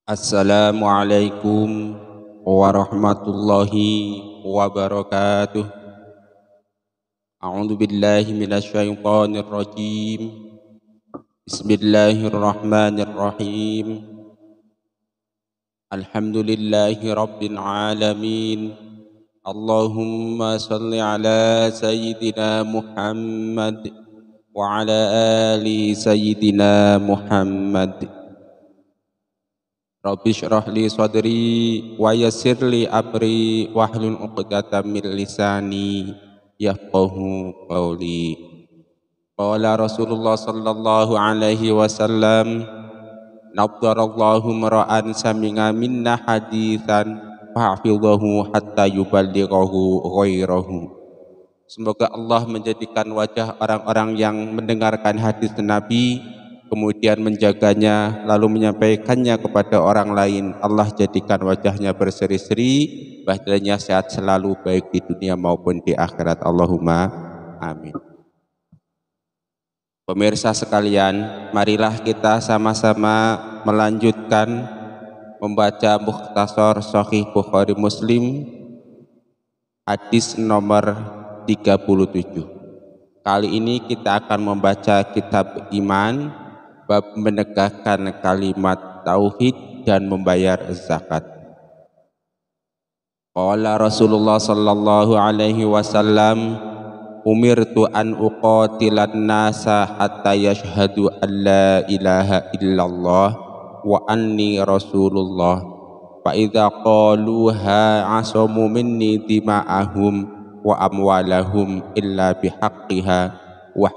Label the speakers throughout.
Speaker 1: Assalamualaikum warahmatullahi wabarakatuh. A'udzu billahi minasyaitonir rajim. Bismillahirrahmanirrahim. Alhamdulillahi rabbil alamin. Allahumma shalli ala sayyidina Muhammad wa ala ali sayyidina Muhammad. Rabbi shrah li sadri wa yassir li amri wahlul 'uqdatam min lisani yafqahu qawli. Qala Rasulullah sallallahu alaihi wasallam, naddarallahu mar'an sami'a minna haditsan fahfidhahu hatta yuballighahu ghairahu. Semoga Allah menjadikan wajah orang-orang yang mendengarkan hadis Nabi kemudian menjaganya, lalu menyampaikannya kepada orang lain. Allah jadikan wajahnya berseri-seri, badannya sehat selalu, baik di dunia maupun di akhirat. Allahumma amin. Pemirsa sekalian, marilah kita sama-sama melanjutkan membaca Mukhtasar Shahih Bukhari Muslim, hadis nomor 37. Kali ini kita akan membaca kitab iman, bab menegakkan kalimat tauhid dan membayar zakat. Qala Rasulullah sallallahu alaihi wasallam, umirtu an uqatilan nasa hatta yashhadu an la ilaha illallah wa anni rasulullah. Fa idza qaluha asamu minni dima'ahum wa amwalahum illa bihaqqiha wa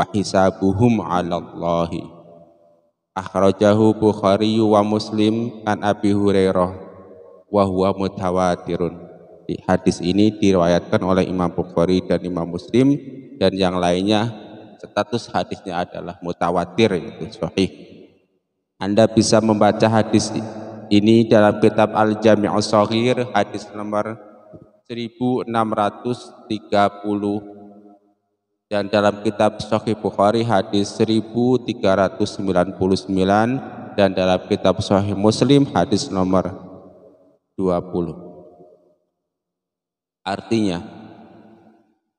Speaker 1: hisabuhum 'ala Allahi. Akhrajahu Bukhari wa Muslim an Abi Hurairah wa huwa mutawatirun. Hadis ini diriwayatkan oleh Imam Bukhari dan Imam Muslim, dan yang lainnya status hadisnya adalah mutawatir, itu sahih. Anda bisa membaca hadis ini dalam kitab Al-Jami'us Shaghir hadis nomor 1630, dan dalam kitab Shahih Bukhari hadis 1399, dan dalam kitab Shahih Muslim hadis nomor 20. Artinya,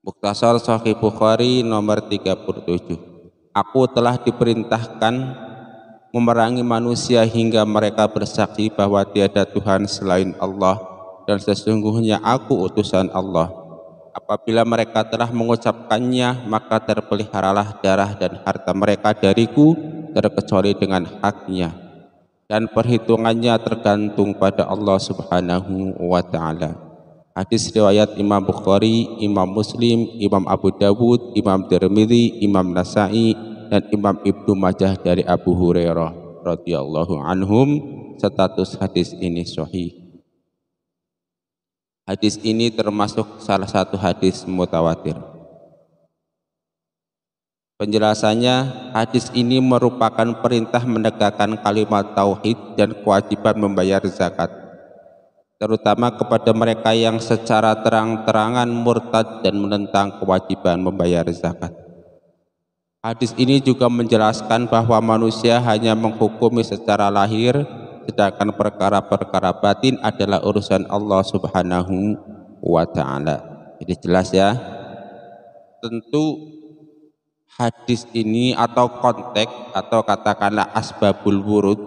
Speaker 1: Mukhtasar Shahih Bukhari nomor 37. Aku telah diperintahkan memerangi manusia hingga mereka bersaksi bahwa tiada Tuhan selain Allah dan sesungguhnya aku utusan Allah. Apabila mereka telah mengucapkannya, maka terpeliharalah darah dan harta mereka dariku terkecuali dengan haknya, dan perhitungannya tergantung pada Allah Subhanahu wa ta'ala. Hadis riwayat Imam Bukhari, Imam Muslim, Imam Abu Dawud, Imam Tirmidzi, Imam Nasa'i, dan Imam Ibnu Majah dari Abu Hurairah radhiyallahu anhum. Status hadis ini sahih. Hadis ini termasuk salah satu hadis mutawatir. Penjelasannya, hadis ini merupakan perintah menegakkan kalimat tauhid dan kewajiban membayar zakat, terutama kepada mereka yang secara terang-terangan murtad dan menentang kewajiban membayar zakat. Hadis ini juga menjelaskan bahwa manusia hanya menghukumi secara lahir, sedangkan perkara-perkara batin adalah urusan Allah Subhanahu wa ta'ala. Jadi jelas ya. Tentu hadis ini atau konteks atau katakanlah asbabul wurud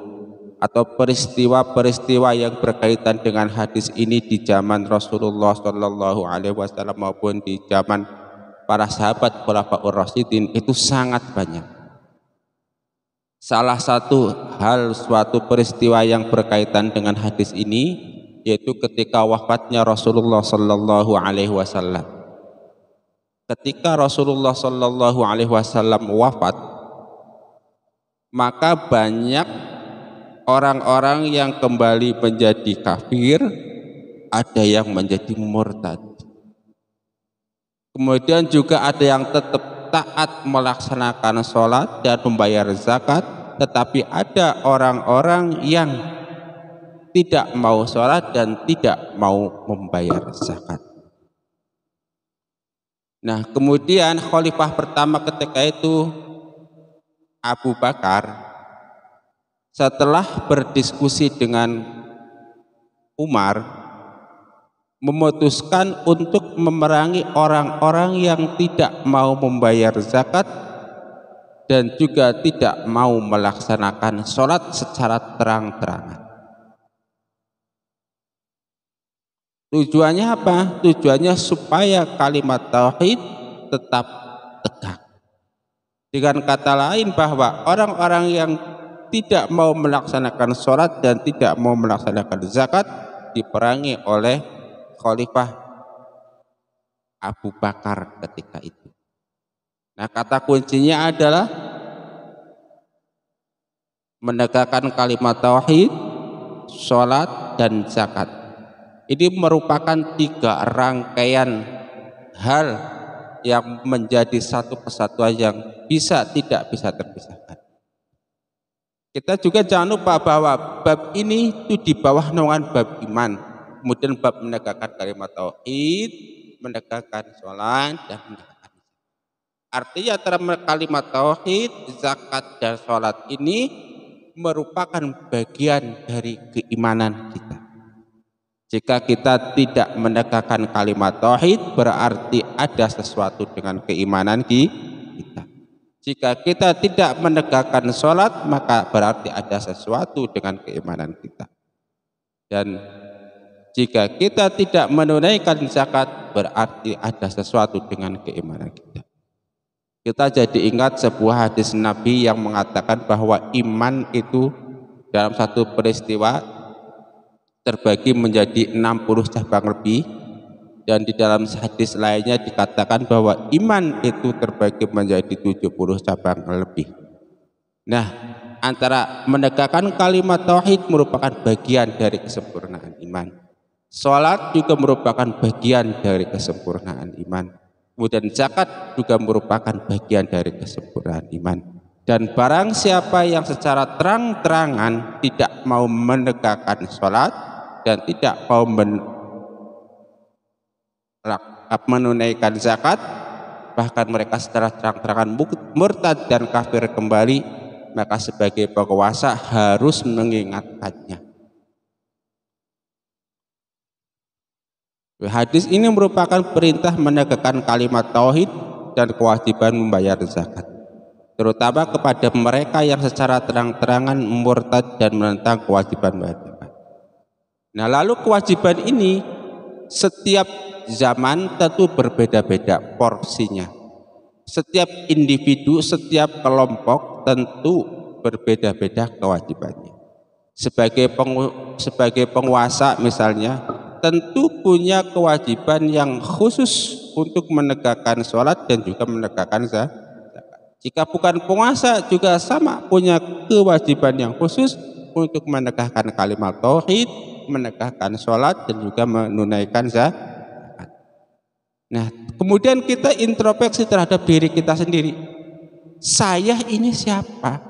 Speaker 1: atau peristiwa-peristiwa yang berkaitan dengan hadis ini di zaman Rasulullah Shallallahu alaihi wasallam maupun di zaman para sahabat Khulafaur Rasyidin itu sangat banyak. Salah satu suatu peristiwa yang berkaitan dengan hadis ini yaitu ketika wafatnya Rasulullah Sallallahu Alaihi Wasallam. Ketika Rasulullah Sallallahu Alaihi Wasallam wafat, maka banyak orang-orang yang kembali menjadi kafir, ada yang menjadi murtad. Kemudian juga ada yang tetap taat melaksanakan sholat dan membayar zakat, tetapi ada orang-orang yang tidak mau sholat dan tidak mau membayar zakat. Nah, kemudian khalifah pertama ketika itu Abu Bakar setelah berdiskusi dengan Umar, memutuskan untuk memerangi orang-orang yang tidak mau membayar zakat dan juga tidak mau melaksanakan sholat secara terang-terangan. Tujuannya apa? Tujuannya supaya kalimat tauhid tetap tegak. Dengan kata lain bahwa orang-orang yang tidak mau melaksanakan sholat dan tidak mau melaksanakan zakat diperangi oleh Khalifah Abu Bakar ketika itu. Nah, kata kuncinya adalah menegakkan kalimat tauhid, sholat, dan zakat. Ini merupakan 3 rangkaian hal yang menjadi satu kesatuan yang tidak bisa terpisahkan. Kita juga jangan lupa bahwa bab ini itu di bawah naungan bab iman, kemudian bab menegakkan kalimat tauhid, menegakkan sholat, dan menegakkan zakat. Artinya antara kalimat tauhid, zakat, dan sholat ini merupakan bagian dari keimanan kita. Jika kita tidak menegakkan kalimat tauhid, berarti ada sesuatu dengan keimanan kita. Jika kita tidak menegakkan sholat, maka berarti ada sesuatu dengan keimanan kita. Dan jika kita tidak menunaikan zakat, berarti ada sesuatu dengan keimanan kita. Kita jadi ingat sebuah hadis Nabi yang mengatakan bahwa iman itu dalam satu peristiwa terbagi menjadi 60 cabang lebih, dan di dalam hadis lainnya dikatakan bahwa iman itu terbagi menjadi 70 cabang lebih. Nah, antara menegakkan kalimat tauhid merupakan bagian dari kesempurnaan iman. Salat juga merupakan bagian dari kesempurnaan iman. Kemudian zakat juga merupakan bagian dari kesempurnaan iman. Dan barang siapa yang secara terang-terangan tidak mau menegakkan salat dan tidak mau menunaikan zakat, bahkan mereka secara terang-terangan murtad dan kafir kembali, maka sebagai penguasa harus mengingatkannya. Hadis ini merupakan perintah menegakkan kalimat tauhid dan kewajiban membayar zakat, terutama kepada mereka yang secara terang-terangan murtad dan menentang kewajiban membayar zakat. Nah, lalu kewajiban ini setiap zaman tentu berbeda-beda porsinya. Setiap individu, setiap kelompok tentu berbeda-beda kewajibannya. Sebagai penguasa misalnya, tentu punya kewajiban yang khusus untuk menegakkan sholat dan juga menegakkan zakat. Jika bukan penguasa juga sama punya kewajiban yang khusus untuk menegakkan kalimat tauhid, menegakkan sholat, dan juga menunaikan zakat. Nah, kemudian kita introspeksi terhadap diri kita sendiri. Saya ini siapa?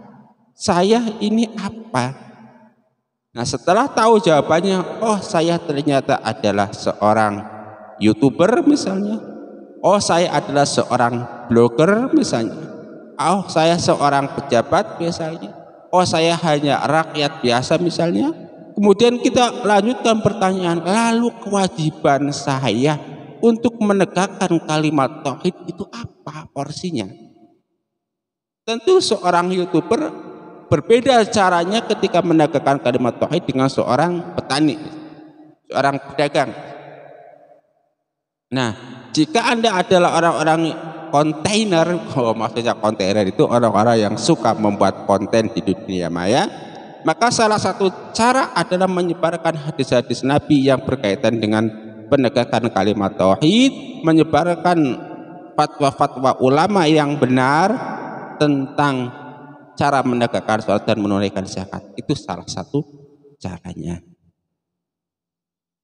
Speaker 1: Saya ini apa? Nah, setelah tahu jawabannya, oh saya ternyata adalah seorang YouTuber misalnya. Oh saya adalah seorang blogger misalnya. Oh saya seorang pejabat misalnya. Oh saya hanya rakyat biasa misalnya. Kemudian kita lanjutkan pertanyaan, lalu kewajiban saya untuk menegakkan kalimat tauhid itu apa porsinya? Tentu seorang YouTuber berbeda caranya ketika menegakkan kalimat tauhid dengan seorang petani, seorang pedagang. Nah, jika Anda adalah orang-orang kontainer, maksudnya kontainer itu orang-orang yang suka membuat konten di dunia maya, maka salah satu cara adalah menyebarkan hadis-hadis Nabi yang berkaitan dengan penegakan kalimat tauhid, menyebarkan fatwa-fatwa ulama yang benar tentang cara menegakkan sholat dan menunaikan zakat. Itu salah satu caranya.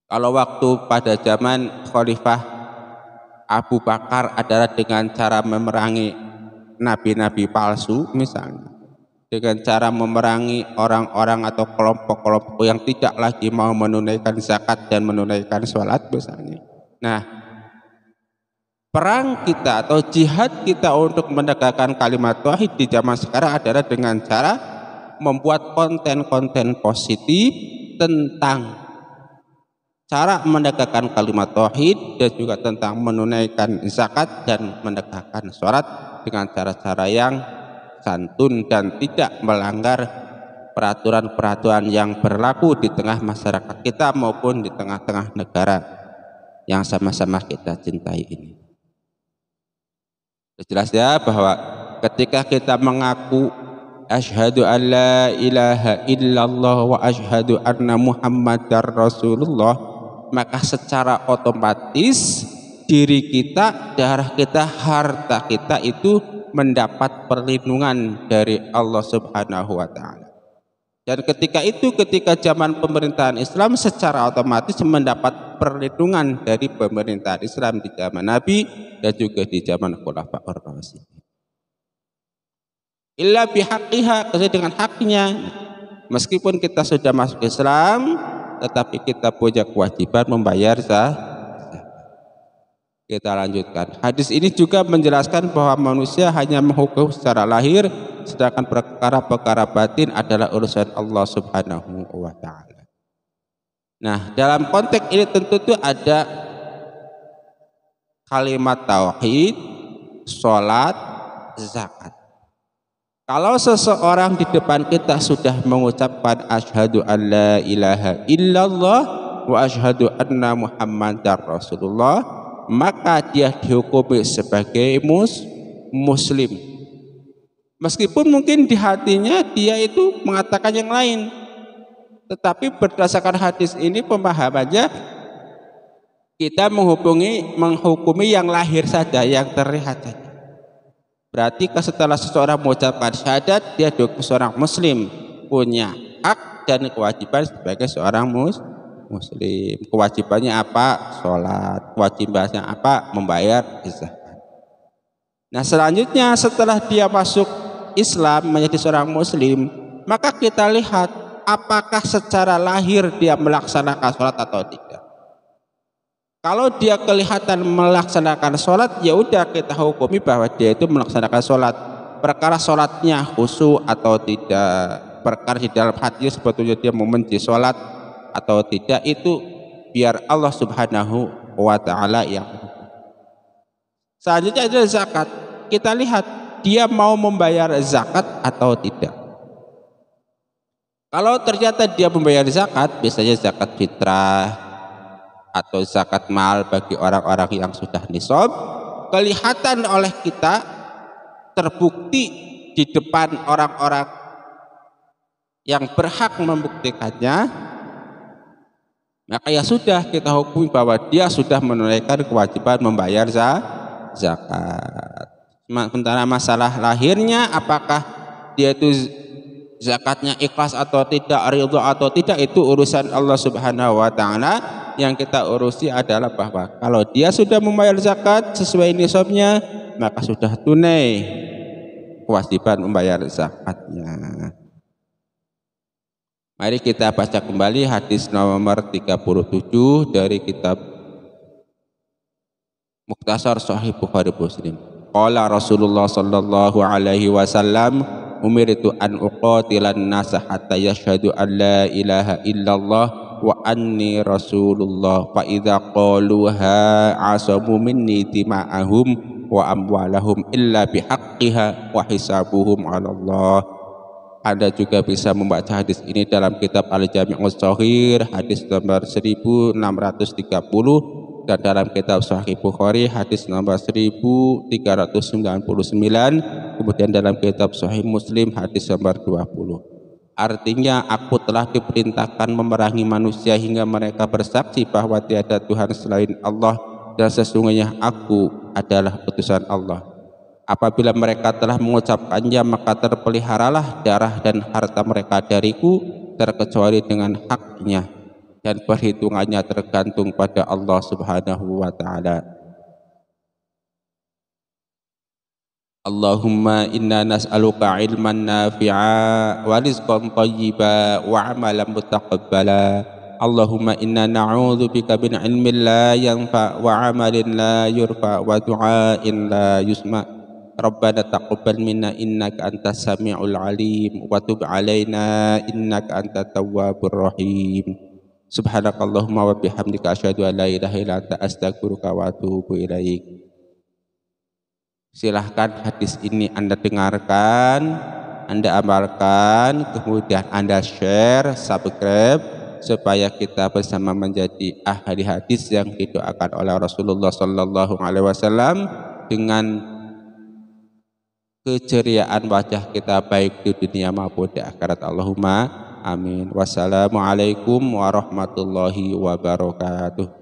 Speaker 1: Kalau waktu pada zaman Khalifah Abu Bakar adalah dengan cara memerangi nabi-nabi palsu misalnya, dengan cara memerangi orang-orang atau kelompok-kelompok yang tidak lagi mau menunaikan zakat dan menunaikan sholat misalnya. Nah, perang kita atau jihad kita untuk menegakkan kalimat tauhid di zaman sekarang adalah dengan cara membuat konten-konten positif tentang cara menegakkan kalimat tauhid dan juga tentang menunaikan zakat dan menegakkan sholat dengan cara-cara yang santun dan tidak melanggar peraturan-peraturan yang berlaku di tengah masyarakat kita maupun di tengah-tengah negara yang sama-sama kita cintai ini. Jelas ya bahwa ketika kita mengaku asyhadu an la ilaha illallah wa asyhadu anna muhammadar rasulullah, maka secara otomatis diri kita, darah kita, harta kita itu mendapat perlindungan dari Allah Subhanahu wa taala. Dan ketika zaman pemerintahan Islam secara otomatis mendapat perlindungan dari pemerintahan Islam di zaman Nabi dan juga di zaman Khulafaur Rasyidin. Illa bihaqqiha, dengan haknya. Meskipun kita sudah masuk Islam, tetapi kita punya kewajiban membayar zakat. Kita lanjutkan. Hadis ini juga menjelaskan bahwa manusia hanya menghukum secara lahir, sedangkan perkara-perkara batin adalah urusan Allah Subhanahu wa taala. Nah, dalam konteks ini tentu ada kalimat tauhid, sholat, zakat. Kalau seseorang di depan kita sudah mengucapkan asyhadu an la ilaha illallah wa asyhadu anna muhammadar rasulullah, maka dia dihukumi sebagai muslim. Meskipun mungkin di hatinya dia itu mengatakan yang lain, tetapi berdasarkan hadis ini pemahamannya kita menghukumi yang lahir saja, yang terlihat saja. Berarti setelah seseorang mengucapkan syahadat, dia seorang muslim, punya hak dan kewajiban sebagai seorang muslim. Kewajibannya apa? Sholat. Kewajibannya apa? Membayar zakat. Nah, selanjutnya setelah dia masuk Islam menjadi seorang muslim, maka kita lihat apakah secara lahir dia melaksanakan sholat atau tidak. Kalau dia kelihatan melaksanakan sholat, ya udah kita hukumi bahwa dia itu melaksanakan sholat. Perkara sholatnya khusyuk atau tidak, perkara di dalam hati sebetulnya dia membenci sholat atau tidak, itu biar Allah Subhanahu wa taala yang. Selanjutnya adalah zakat. Kita lihat dia mau membayar zakat atau tidak. Kalau ternyata dia membayar zakat, biasanya zakat fitrah atau zakat mal bagi orang-orang yang sudah nisab, kelihatan oleh kita, terbukti di depan orang-orang yang berhak membuktikannya, maka ya sudah kita hukumi bahwa dia sudah menunaikan kewajiban membayar zakat. Sementara masalah lahirnya, apakah dia itu zakatnya ikhlas atau tidak, ridho atau tidak, itu urusan Allah Subhanahu wa taala. Yang kita urusi adalah bahwa kalau dia sudah membayar zakat sesuai nisabnya, maka sudah tunai kewajiban membayar zakatnya. Mari kita baca kembali hadis nomor 37 dari kitab Mukhtasar Sahih Bukhari Muslim. Qala Rasulullah sallallahu alaihi wasallam, umirtu an uqatilan nasa hatta yashhadu an la ilaha illallah wa anni rasulullah fa idza qaluha asamu minni dima'ahum wa amwalahum illa bihaqqiha wa hisabuhum 'ala Allah. Anda juga bisa membaca hadis ini dalam kitab Al-Jami'us Shaghir hadis nomor 1630 dan dalam kitab Sahih Bukhari hadis nomor 1399, kemudian dalam kitab Sahih Muslim hadis nomor 20. Artinya, aku telah diperintahkan memerangi manusia hingga mereka bersaksi bahwa tiada Tuhan selain Allah dan sesungguhnya aku adalah utusan Allah. Apabila mereka telah mengucapkannya, maka terpeliharalah darah dan harta mereka dariku terkecuali dengan haknya, dan perhitungannya tergantung pada Allah Subhanahu wa taala. Allahumma inna nas'aluka ilman nafi'a wa rizqan thayyiba wa amalan mutaqabbala. Allahumma inna na'udzubika min ilmin la yanfa wa amalin la yurfa wa du'ain la yusma. Rabbana taqabbal minna innaka antas samiul alim wa tub alaina innaka antat tawwabur rahim. Subhanakallahumma wa bihamdika asyhadu an la ilaha illa anta astaghfiruka wa atubu ilaik. Silahkan hadis ini Anda dengarkan, Anda amalkan, kemudian Anda share, subscribe, supaya kita bersama menjadi ahli hadis yang didoakan oleh Rasulullah Sallallahu Alaihi Wasallam dengan keceriaan wajah kita baik di dunia maupun di akhirat. Allahumma amin. Wassalamualaikum warahmatullahi wabarakatuh.